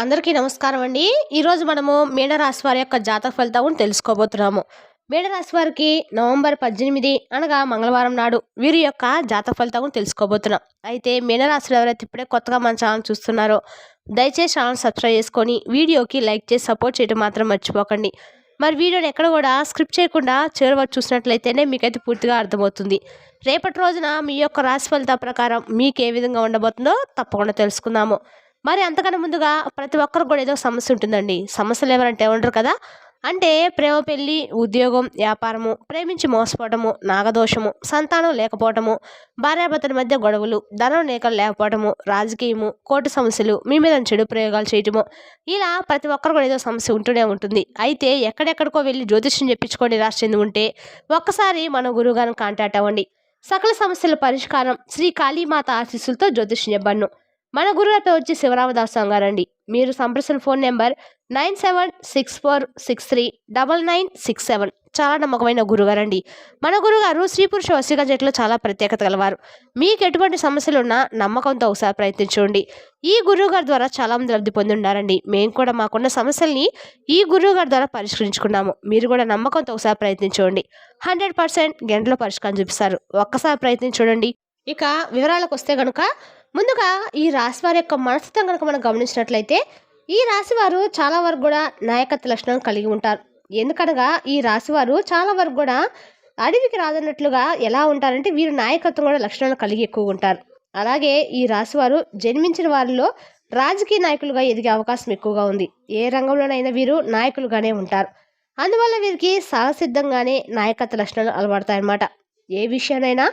అందరికీ నమస్కారం అండి. ఈరోజు మనము మీనరాశి వారి యొక్క జాతక ఫలితాలను తెలుసుకోబోతున్నాము. మీనరాశి వారికి నవంబర్ 18 అనగా మంగళవారం నాడు వీరి యొక్క జాతక ఫలితాలను తెలుసుకోబోతున్నాం. అయితే మీనరాశిలో ఎవరైతే ఇప్పుడే కొత్తగా మన ఛానల్ చూస్తున్నారో దయచేసి ఛానల్ సబ్స్క్రైబ్ చేసుకొని వీడియోకి లైక్ చేసి సపోర్ట్ చేయడం మాత్రం మర్చిపోకండి. మరి వీడియోని ఎక్కడ కూడా స్క్రిప్ట్ చేయకుండా చివరి వరకు చూసినట్లయితేనే మీకైతే పూర్తిగా అర్థమవుతుంది. రేపటి రోజున మీ యొక్క రాశి ఫలితాల ప్రకారం మీకు ఏ విధంగా ఉండబోతుందో తప్పకుండా తెలుసుకుందాము. మరి అంతకన్నా ముందుగా ప్రతి ఒక్కరికి కూడా ఏదో సమస్య ఉంటుందండి. సమస్యలు ఎవరంటే ఉండరు కదా. అంటే ప్రేమ, పెళ్లి, ఉద్యోగం, వ్యాపారము, ప్రేమించి మోసపోవటము, నాగదోషము, సంతానం లేకపోవటము, భార్యాభర్తల మధ్య గొడవలు, ధనం లేకపోవటము, రాజకీయము, కోర్టు సమస్యలు, మీ మీద చెడు ప్రయోగాలు చేయటము, ఇలా ప్రతి ఒక్కరు కూడా ఏదో సమస్య ఉంటూనే ఉంటుంది. అయితే ఎక్కడెక్కడికో వెళ్ళి జ్యోతిష్యం చెప్పించుకొని నిరాశ చెంది ఉంటే ఒక్కసారి మన గురువుగారిని కాంటాక్ట్ అవ్వండి. సకల సమస్యల పరిష్కారం శ్రీ కాళీమాత ఆశీస్సులతో జ్యోతిష్యం చెప్పను. మన గురుగారి పేరు వచ్చి శివరామదాస్ గారండి. మీరు సంప్రదించిన ఫోన్ నెంబర్ 9764639967. చాలా నమ్మకమైన గురుగారండి. మన గురుగారు స్త్రీ పురుష వశీకరణ జట్టులో చాలా ప్రత్యేకత గలవారు. మీకు ఎటువంటి సమస్యలు ఉన్నా నమ్మకంతో ఒకసారి ప్రయత్నించండి. ఈ గురువుగారి ద్వారా చాలా మంది లబ్ధి పొంది ఉన్నారండి. మేము కూడా మాకున్న సమస్యల్ని ఈ గురువుగారి ద్వారా పరిష్కరించుకున్నాము. మీరు కూడా నమ్మకంతో ఒకసారి ప్రయత్నించండి. 100% గంటలో పరిష్కారం చూపిస్తారు. ఒక్కసారి ప్రయత్నించండి. ఇక వివరాలకు వస్తే గనుక ముందుగా ఈ రాశి వారి యొక్క మనస్తత్వం కనుక మనం గమనించినట్లయితే ఈ రాశి వారు చాలా వరకు కూడా నాయకత్వ లక్షణం కలిగి ఉంటారు. ఎందుకనగా ఈ రాశి వారు చాలా వరకు కూడా అడవికి రాదన్నట్లుగా ఎలా ఉంటారంటే వీరు నాయకత్వం కూడా లక్షణాలు కలిగి ఎక్కువ ఉంటారు. అలాగే ఈ రాశి వారు జన్మించిన వారిలో రాజకీయ నాయకులుగా ఎదిగే అవకాశం ఎక్కువగా ఉంది. ఏ రంగంలోనైనా వీరు నాయకులుగానే ఉంటారు. అందువల్ల వీరికి సహసిద్ధంగానే నాయకత్వ లక్షణాలు అలవడతాయన్నమాట. ఏ విషయానైనా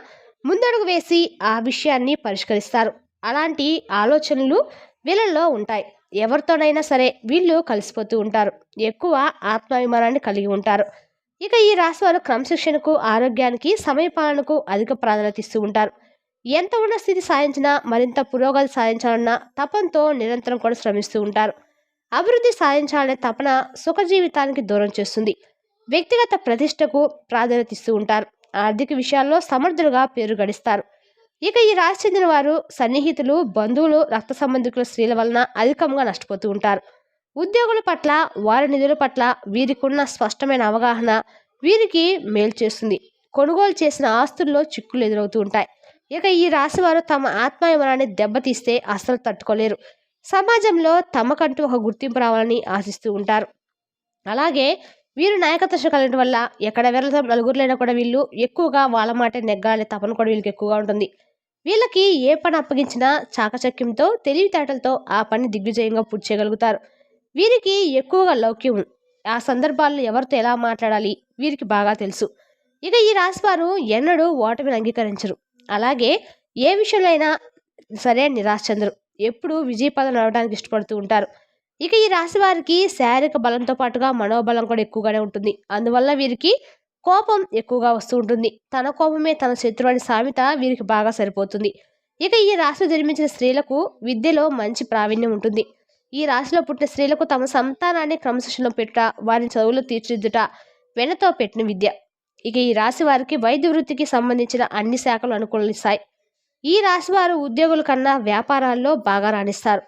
ముందడుగు వేసి ఆ విషయాన్ని పరిష్కరిస్తారు. అలాంటి ఆలోచనలు వీళ్ళల్లో ఉంటాయి. ఎవరితోనైనా సరే వీళ్ళు కలిసిపోతూ ఉంటారు. ఎక్కువ ఆత్మాభిమానాన్ని కలిగి ఉంటారు. ఇక ఈ రాశి వారు క్రమశిక్షణకు, ఆరోగ్యానికి, సమయపాలనకు అధిక ప్రాధాన్యత ఇస్తూ ఉంటారు. ఎంత ఉన్న స్థితి సాధించినా మరింత పురోగతి సాధించాలన్న తపంతో నిరంతరం కూడా శ్రమిస్తూ ఉంటారు. అభివృద్ధి సాధించాలనే తపన సుఖ జీవితానికి దూరం చేస్తుంది. వ్యక్తిగత ప్రతిష్టకు ప్రాధాన్యత ఇస్తూ ఉంటారు. ఆర్థిక విషయాల్లో సమర్థులుగా పేరు గడిస్తారు. ఇక ఈ రాశి చెందిన వారు సన్నిహితులు, బంధువులు, రక్త సంబంధికుల స్త్రీల వలన అధికంగా నష్టపోతూ ఉంటారు. ఉద్యోగుల పట్ల, వారి నిధుల పట్ల వీరికున్న స్పష్టమైన అవగాహన వీరికి మేలు చేస్తుంది. కొనుగోలు చేసిన ఆస్తుల్లో చిక్కులు ఎదురవుతూ ఉంటాయి. ఇక ఈ రాశి వారు తమ ఆత్మాభిమానాన్ని దెబ్బతీస్తే అస్సలు తట్టుకోలేరు. సమాజంలో తమకంటూ ఒక గుర్తింపు రావాలని ఆశిస్తూ ఉంటారు. అలాగే వీరు నాయకత్వం కలిగిన వల్ల ఎక్కడ వెళ్తాం నలుగురులైనా కూడా వీళ్ళు ఎక్కువగా వాళ్ళ మాట నెగ్గాలనే తపన కూడా వీళ్ళకి ఎక్కువగా ఉంటుంది. వీళ్ళకి ఏ పని అప్పగించినా చాకచక్యంతో, తెలివితేటలతో ఆ పని దిగ్విజయంగా పూర్తి చేయగలుగుతారు. వీరికి ఎక్కువగా లౌక్యం. ఆ సందర్భాల్లో ఎవరితో ఎలా మాట్లాడాలి వీరికి బాగా తెలుసు. ఇక ఈ రాశి వారు ఎన్నడూ ఓటమిని అంగీకరించరు. అలాగే ఏ విషయంలో అయినా సరే నిరాశ చెందరు. ఎప్పుడూ విజయపదం నడవడానికి ఇష్టపడుతూ ఉంటారు. ఇక ఈ రాశి వారికి శారీరక బలంతో పాటుగా మనోబలం కూడా ఎక్కువగానే ఉంటుంది. అందువల్ల వీరికి కోపం ఎక్కువగా వస్తూ ఉంటుంది. తన కోపమే తన శత్రువు అనే సామెత వీరికి బాగా సరిపోతుంది. ఇక ఈ రాశిలో జన్మించిన స్త్రీలకు విద్యలో మంచి ప్రావీణ్యం ఉంటుంది. ఈ రాశిలో పుట్టిన స్త్రీలకు తమ సంతానాన్ని క్రమశిక్షణలో పెట్టుట, వారిని చదువులో తీర్చిదిద్దుట వెనతో పెట్టిన విద్య. ఇక ఈ రాశి వారికి వైద్య వృత్తికి సంబంధించిన అన్ని శాఖలు అనుకూలిస్తాయి. ఈ రాశి వారు ఉద్యోగుల కన్నా వ్యాపారాల్లో బాగా రాణిస్తారు.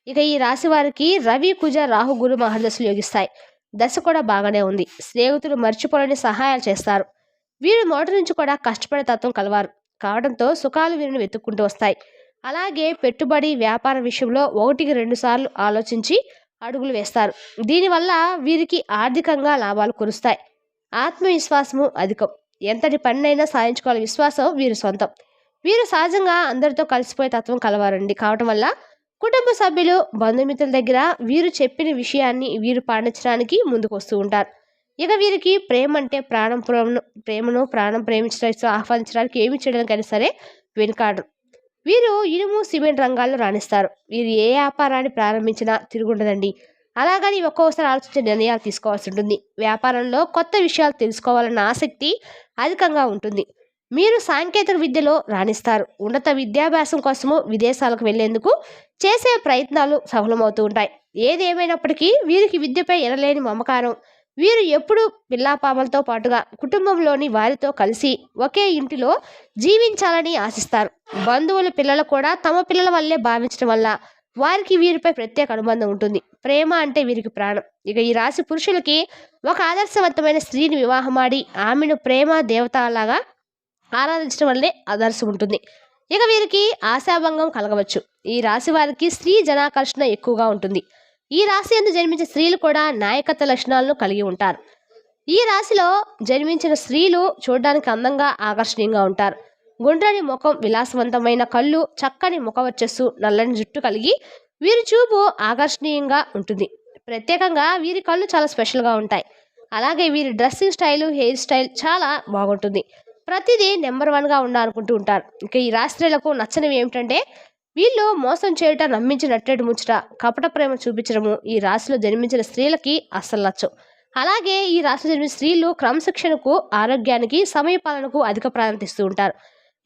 ఇక ఈ రాశి వారికి రవి, కుజ, రాహు, గురు మహర్దశలు యోగిస్తాయి. దశ కూడా బాగానే ఉంది. స్నేహితులు మర్చిపోలేని సహాయాలు చేస్తారు. వీరు మొదటి నుంచి కూడా కష్టపడే తత్వం కలవారు కావడంతో సుఖాలు వీరిని వెతుక్కుంటూ వస్తాయి. అలాగే పెట్టుబడి, వ్యాపార విషయంలో 1-2 సార్లు ఆలోచించి అడుగులు వేస్తారు. దీనివల్ల వీరికి ఆర్థికంగా లాభాలు కురుస్తాయి. ఆత్మవిశ్వాసము అధికం. ఎంతటి పనినైనా సాధించుకోవాల విశ్వాసం వీరి సొంతం. వీరు సహజంగా అందరితో కలిసిపోయే తత్వం కలవారండి. కావటం వల్ల కుటుంబ సభ్యులు, బంధుమిత్రుల దగ్గర వీరు చెప్పిన విషయాన్ని వీరు పాటించడానికి ముందుకు వస్తూ ఉంటారు. ఇక వీరికి ప్రేమ అంటే ప్రేమను ప్రాణం ప్రేమించడానికి ఆహ్వానించడానికి ఏమి చేయడానికైనా సరే వెనుకాడరు. వీరు ఇనుము, సిమెంట్ రంగాల్లో రాణిస్తారు. వీరు ఏ వ్యాపారాన్ని ప్రారంభించినా తిరుగుండదండి. అలాగని ఒక్కోసారి ఆలోచించే నిర్ణయాలు తీసుకోవాల్సి ఉంటుంది. వ్యాపారంలో కొత్త విషయాలు తెలుసుకోవాలన్న ఆసక్తి అధికంగా ఉంటుంది. మీరు సాంకేతిక విద్యలో రాణిస్తారు. ఉన్నత విద్యాభ్యాసం కోసము విదేశాలకు వెళ్లేందుకు చేసే ప్రయత్నాలు సఫలమవుతూ ఉంటాయి. ఏది ఏమైనప్పటికీ వీరికి విద్యపై ఎనలేని మమకారం. వీరు ఎప్పుడు పిల్లాపామలతో పాటుగా కుటుంబంలోని వారితో కలిసి ఒకే ఇంటిలో జీవించాలని ఆశిస్తారు. బంధువుల పిల్లలు కూడా తమ పిల్లల వల్లే భావించడం వల్ల వారికి వీరిపై ప్రత్యేక అనుబంధం ఉంటుంది. ప్రేమ అంటే వీరికి ప్రాణం. ఇక ఈ రాశి పురుషులకి ఒక ఆదర్శవంతమైన స్త్రీని వివాహమాడి ఆమెను ప్రేమ దేవత లాగా ఆరాధించడం వల్లే ఆదర్శం ఉంటుంది. ఇక వీరికి ఆశాభంగం కలగవచ్చు. ఈ రాశి వారికి స్త్రీ జనాకర్షణ ఎక్కువగా ఉంటుంది. ఈ రాశి యందు జన్మించిన స్త్రీలు కూడా నాయకత్వ లక్షణాలను కలిగి ఉంటారు. ఈ రాశిలో జన్మించిన స్త్రీలు చూడడానికి అందంగా ఆకర్షణీయంగా ఉంటారు. గుండ్రని ముఖం, విలాసవంతమైన కళ్ళు, చక్కని ముఖ వర్చస్సు, నల్లని జుట్టు కలిగి వీరి చూపు ఆకర్షణీయంగా ఉంటుంది. ప్రత్యేకంగా వీరి కళ్ళు చాలా స్పెషల్గా ఉంటాయి. అలాగే వీరి డ్రెస్సింగ్ స్టైలు, హెయిర్ స్టైల్ చాలా బాగుంటుంది. ప్రతిదీ నెంబర్ వన్గా ఉండాలనుకుంటూ ఉంటారు. ఇక ఈ రాశి స్త్రీలకు నచ్చనివి ఏమిటంటే వీళ్ళు మోసం చేయట, నమ్మించి నట్టేటు ముచ్చట, కపట ప్రేమ చూపించడము ఈ రాశిలో జన్మించిన స్త్రీలకి అస్సలు నచ్చవు. అలాగే ఈ రాశిలో జన్మించిన స్త్రీలు క్రమశిక్షణకు, ఆరోగ్యానికి, సమయపాలనకు అధిక ప్రాధాన్యత ఇస్తూ ఉంటారు.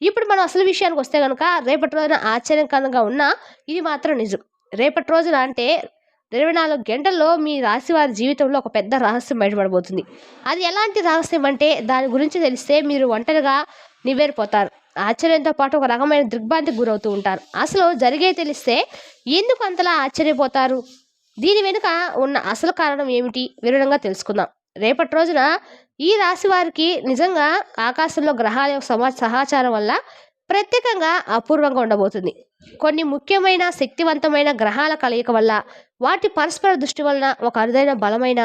ఇప్పుడు మనం అసలు విషయానికి వస్తే కనుక రేపటి రోజున ఆశ్చర్యకరంగా ఉన్నా ఇది మాత్రం నిజం. రేపటి రోజున అంటే 24 గంటల్లో మీ రాశి వారి జీవితంలో ఒక పెద్ద రహస్యం బయటపడబోతుంది. అది ఎలాంటి రహస్యం అంటే దాని గురించి తెలిస్తే మీరు ఒంటరిగా నివ్వెరపోతారు. ఆశ్చర్యంతో పాటు ఒక రకమైన దిగ్భ్రాంతికి గురవుతూ ఉంటారు. అసలు జరిగే తెలిస్తే ఎందుకు అంతలా ఆశ్చర్యపోతారు? దీని వెనుక ఉన్న అసలు కారణం ఏమిటి వివరంగా తెలుసుకుందాం. రేపటి రోజున ఈ రాశి వారికి నిజంగా ఆకాశంలో గ్రహాల యొక్క సహచారం వల్ల ప్రత్యేకంగా అపూర్వంగా ఉండబోతుంది. కొన్ని ముఖ్యమైన శక్తివంతమైన గ్రహాల కలయిక వల్ల, వాటి పరస్పర దృష్టి వలన ఒక అరుదైన బలమైన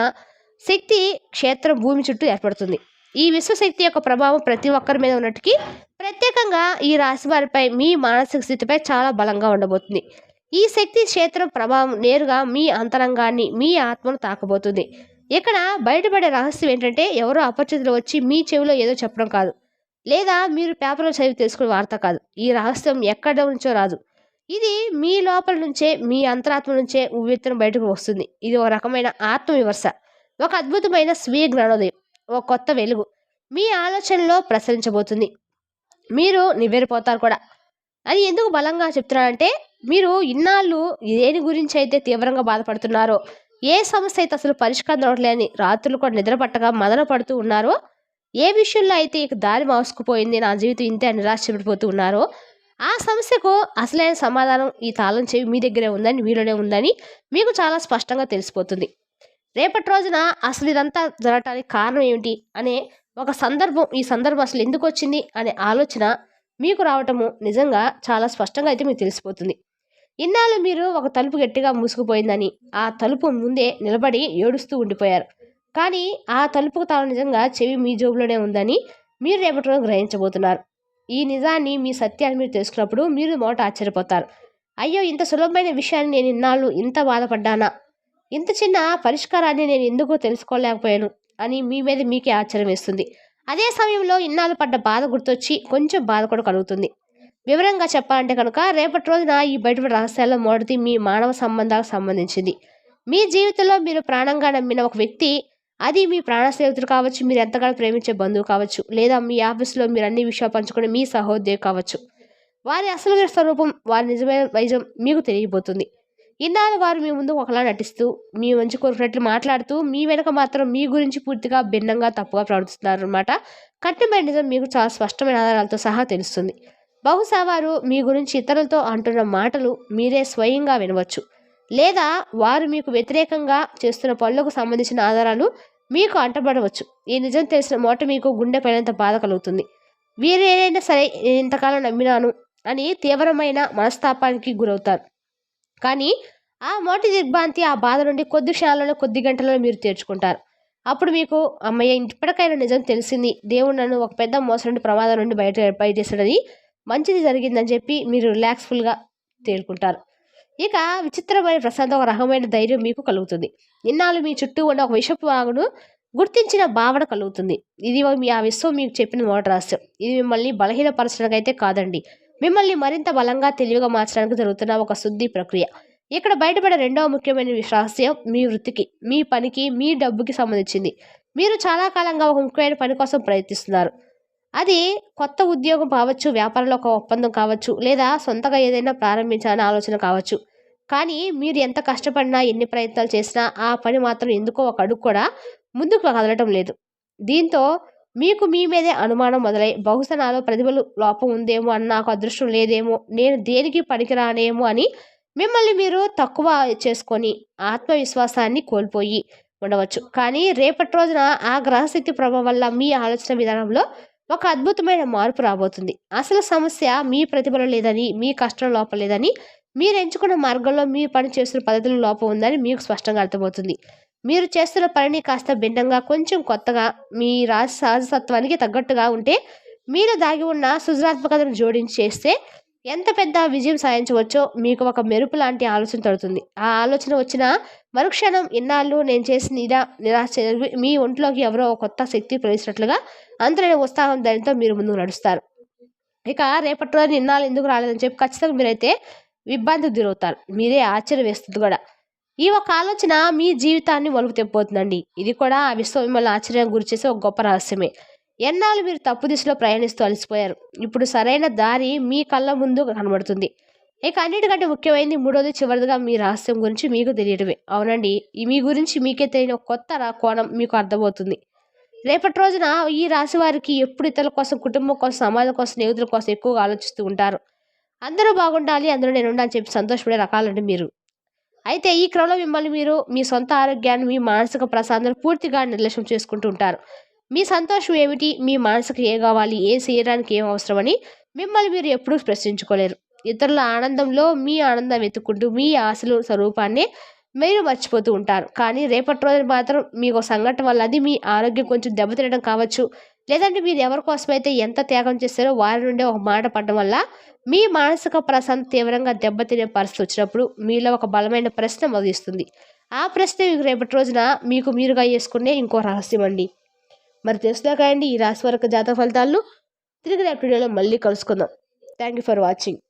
శక్తి క్షేత్రం భూమి చుట్టూ ఏర్పడుతుంది. ఈ విశ్వశక్తి యొక్క ప్రభావం ప్రతి ఒక్కరి మీద ఉన్నట్టుకి ప్రత్యేకంగా ఈ రాశి వారిపై, మీ మానసిక స్థితిపై చాలా బలంగా ఉండబోతుంది. ఈ శక్తి క్షేత్రం ప్రభావం నేరుగా మీ అంతరంగాన్ని, మీ ఆత్మను తాకబోతుంది. ఇక్కడ బయటపడే రహస్యం ఏంటంటే ఎవరో అపరిచితులు వచ్చి మీ చెవిలో ఏదో చెప్పడం కాదు, లేదా మీరు పేపర్లో చదివి తెలుసుకునే వార్త కాదు. ఈ రహస్యం ఎక్కడ నుంచో రాదు. ఇది మీ లోపల నుంచే, మీ అంతరాత్మ నుంచే ఉవ్వెత్తున బయటకు వస్తుంది. ఇది ఒక రకమైన ఆత్మవిమర్శ, ఒక అద్భుతమైన స్వీయ జ్ఞానోదయం, ఒక కొత్త వెలుగు మీ ఆలోచనలో ప్రసరించబోతుంది. మీరు నివ్వెరపోతారు కూడా. అది ఎందుకు బలంగా చెప్తున్నానంటే మీరు ఇన్నాళ్ళు దేని గురించి అయితే తీవ్రంగా బాధపడుతున్నారో, ఏ సమస్య అయితే అసలు పరిష్కారం రావట్లేని రాత్రులు కూడా నిద్ర పట్టగా మదన పడుతూ ఉన్నారో, ఏ విషయంలో అయితే ఇక దారి మోసుకుపోయింది, నా జీవితం ఇంతే అని నిరాశపడిపోతూ ఉన్నారో, ఆ సమస్యకు అసలైన సమాధానం ఈ తాళం చెవి మీ దగ్గరే ఉందని, మీలోనే ఉందని మీకు చాలా స్పష్టంగా తెలిసిపోతుంది. రేపటి రోజున అసలు ఇదంతా జరగటానికి కారణం ఏమిటి అనే ఒక సందర్భం, ఈ సందర్భం అసలు ఎందుకు వచ్చింది అనే ఆలోచన మీకు రావటము నిజంగా చాలా స్పష్టంగా అయితే మీకు తెలిసిపోతుంది. ఇన్నాళ్ళు మీరు ఒక తలుపు గట్టిగా మూసుకుపోయిందని ఆ తలుపు ముందే నిలబడి ఏడుస్తూ ఉండిపోయారు. కానీ ఆ తలుపుకు తాను నిజంగా చెవి మీ జోబులోనే ఉందని మీరు రేపటి రోజు గ్రహించబోతున్నారు. ఈ నిజాన్ని, మీ సత్యాన్ని మీరు తెలుసుకున్నప్పుడు మీరు మొదట ఆశ్చర్యపోతారు. అయ్యో, ఇంత సులభమైన విషయాన్ని నేను ఇన్నాళ్ళు ఇంత బాధపడ్డానా, ఇంత చిన్న పరిష్కారాన్ని నేను ఎందుకో తెలుసుకోలేకపోయాను అని మీ మీద మీకే ఆశ్చర్యం వేస్తుంది. అదే సమయంలో ఇన్నాళ్ళు పడ్డ బాధ గుర్తొచ్చి కొంచెం బాధ కూడా కలుగుతుంది. వివరంగా చెప్పాలంటే కనుక రేపటి రోజున ఈ బయటపడే రహస్యాల్లో మొదటిది మీ మానవ సంబంధాలకు సంబంధించింది. మీ జీవితంలో మీరు ప్రాణంగా నమ్మిన ఒక వ్యక్తి, అది మీ ప్రాణ స్నేహితుడు కావచ్చు, మీరు ఎంతగానో ప్రేమించే బంధువు కావచ్చు, లేదా మీ ఆఫీసులో మీరు అన్ని విషయాలు పంచుకునే మీ సహోద్యోగి కావచ్చు. వారి అసలు స్వరూపం, వారి నిజమైన వైద్యం మీకు తెలియబోతుంది. ఇన్నాళ్ళు వారు మీ ముందు ఒకలా నటిస్తూ, మీ మంచి కోరుకున్నట్లు మాట్లాడుతూ, మీ వెనక మాత్రం మీ గురించి పూర్తిగా భిన్నంగా తప్పుగా ప్రవర్తిస్తున్నారు అనమాట. కఠినమైన నిజం మీకు చాలా స్పష్టమైన ఆధారాలతో సహా తెలుస్తుంది. బహుశా వారు మీ గురించి ఇతరులతో అంటున్న మాటలు మీరే స్వయంగా వినవచ్చు, లేదా వారు మీకు వ్యతిరేకంగా చేస్తున్న పనులకు సంబంధించిన ఆధారాలు మీకు అంటబడవచ్చు. ఈ నిజం తెలిసిన మోట మీకు గుండె పైనంత బాధ కలుగుతుంది. వీరేదైనా సరే నేను ఇంతకాలం నమ్మినాను అని తీవ్రమైన మనస్తాపానికి గురవుతారు. కానీ ఆ మోటి దిగ్భ్రాంతి, ఆ బాధ నుండి కొద్ది క్షణాల్లోనే, కొద్ది గంటలలో మీరు తీర్చుకుంటారు. అప్పుడు మీకు అమ్మయ్య, ఇప్పటికైనా నిజం తెలిసింది, దేవుడు నన్ను ఒక పెద్ద మోసం నుండి, ప్రమాదం నుండి బయటేసాడని, మంచిది జరిగిందని చెప్పి మీరు రిలాక్స్ఫుల్గా తేలుకుంటారు. ఇక విచిత్రమైన ప్రశాంత, ఒక రకమైన ధైర్యం మీకు కలుగుతుంది. ఇన్నాళ్ళు మీ చుట్టూ ఉన్న ఒక విషపు వాగును గుర్తించిన భావన కలుగుతుంది. ఇది ఆ విశ్వం మీకు చెప్పిన మొదటి రహస్యం. ఇది మిమ్మల్ని బలహీనపరచడానికి అయితే కాదండి, మిమ్మల్ని మరింత బలంగా, తెలివిగా మార్చడానికి జరుగుతున్న ఒక శుద్ధి ప్రక్రియ. ఇక్కడ బయటపడే రెండవ ముఖ్యమైన రహస్యం మీ వృత్తికి, మీ పనికి, మీ డబ్బుకి సంబంధించింది. మీరు చాలా కాలంగా ఒక ముఖ్యమైన పని కోసం ప్రయత్నిస్తున్నారు. అది కొత్త ఉద్యోగం కావచ్చు, వ్యాపారంలో ఒక ఒప్పందం కావచ్చు, లేదా సొంతగా ఏదైనా ప్రారంభించాలనే ఆలోచన కావచ్చు. కానీ మీరు ఎంత కష్టపడినా, ఎన్ని ప్రయత్నాలు చేసినా ఆ పని మాత్రం ఎందుకో ఒక అడుగు కూడా ముందుకు కదలటం లేదు. దీంతో మీకు మీ మీదే అనుమానం మొదలై, బహుశా నాలో ప్రతిభలు లోపం ఉందేమో, అని నాకు అదృష్టం లేదేమో, నేను దేనికి పనికిరానేమో అని మిమ్మల్ని మీరు తక్కువ చేసుకొని ఆత్మవిశ్వాసాన్ని కోల్పోయి ఉండవచ్చు. కానీ రేపటి రోజున ఆ గ్రహస్థితి ప్రభావం వల్ల మీ ఆలోచన విధానంలో ఒక అద్భుతమైన మార్పు రాబోతుంది. అసలు సమస్య మీ ప్రతిభలో లేదని, మీ కష్టం లోపం లేదని, మీరు ఎంచుకున్న మార్గంలో మీరు పని చేస్తున్న పద్ధతిలో లోపం ఉందని మీకు స్పష్టంగా అర్థమవుతుంది. మీరు చేస్తున్న పనిని కాస్త భిన్నంగా, కొంచెం కొత్తగా, మీ సహజతత్వానికి తగ్గట్టుగా ఉంటే, మీలో దాగి ఉన్న సృజనాత్మకతను జోడించి చేస్తే ఎంత పెద్ద విజయం సాధించవచ్చో మీకు ఒక మెరుపు లాంటి ఆలోచన తడుతుంది. ఆ ఆలోచన వచ్చిన మరుక్షణం ఇన్నాళ్ళు నేను చేసిన నిరాశ మీ ఒంట్లోకి ఎవరో ఒక కొత్త శక్తి ప్రవేశించినట్లుగా అంతులేని ఉత్సాహం ధైర్యంతో మీరు ముందుకు నడుస్తారు. ఇక రేపటి రోజు ఇన్నాళ్ళు ఎందుకు రాలేదని చెప్పి ఖచ్చితంగా మీరైతే ఇబ్బందికి గురవుతారు. మీరే ఆశ్చర్య వేస్తుంది కూడా. ఈ ఒక ఆలోచన మీ జీవితాన్ని మలుపు తిప్పబోతుందండి. ఇది కూడా ఆ విశ్వం మిమ్మల్ని ఆశ్చర్యం గురి చేసే ఒక గొప్ప రహస్యమే. ఎన్నాళ్ళు మీరు తప్పు దిశలో ప్రయాణిస్తూ అలసిపోయారు. ఇప్పుడు సరైన దారి మీ కళ్ళ ముందు కనబడుతుంది. ఇక అన్నిటికంటే ముఖ్యమైనది మూడోది, చివరిదిగా మీ రహస్యం గురించి మీకు తెలియడమే. అవునండి, మీ గురించి మీకే తెలియని ఒక కొత్త కోణం మీకు అర్థమవుతుంది. రేపటి రోజున ఈ రాశి వారికి ఎప్పుడు ఇతరుల కోసం, కుటుంబం కోసం, సమాజం కోసం, స్నేహితుల కోసం ఎక్కువగా ఆలోచిస్తూ ఉంటారు. అందరూ బాగుండాలి, అందరూ నేను అని చెప్పి సంతోషపడే రకాలండి మీరు. అయితే ఈ క్రమంలో మిమ్మల్ని మీరు, మీ సొంత ఆరోగ్యాన్ని, మీ మానసిక ప్రశాంతతను పూర్తిగా నిర్లక్ష్యం చేసుకుంటూ ఉంటారు. మీ సంతోషం ఏమిటి, మీ మనసుకు ఏం కావాలి, ఏ చేయడానికి ఏం అవసరమని మిమ్మల్ని మీరు ఎప్పుడూ ప్రశ్నించుకోలేరు. ఇతరుల ఆనందంలో మీ ఆనందం వెతుక్కుంటూ మీ ఆశలు స్వరూపాన్ని మీరు మర్చిపోతూ ఉంటారు. కానీ రేపటి రోజున మాత్రం మీకు సంఘటన వల్ల అది మీ ఆరోగ్యం కొంచెం దెబ్బతినడం కావచ్చు, లేదంటే మీరు ఎవరి కోసమైతే ఎంత త్యాగం చేస్తారో వారి నుండి ఒక మాట పడడం వల్ల మీ మానసిక ప్రశాంతత తీవ్రంగా దెబ్బతినే పరిస్థితి వచ్చినప్పుడు మీలో ఒక బలమైన ప్రశ్న మొదలుస్తుంది. ఆ ప్రశ్న మీకు రేపటి రోజున మీకు మీరుగా చేసుకునే ఇంకో రహస్యం అండి. మరి తెలుసుదాకా అండి ఈ రాశి వరకు జాతక ఫలితాలను తిరిగి రేపు వీడియోలో మళ్ళీ కలుసుకుందాం. Thank you for watching.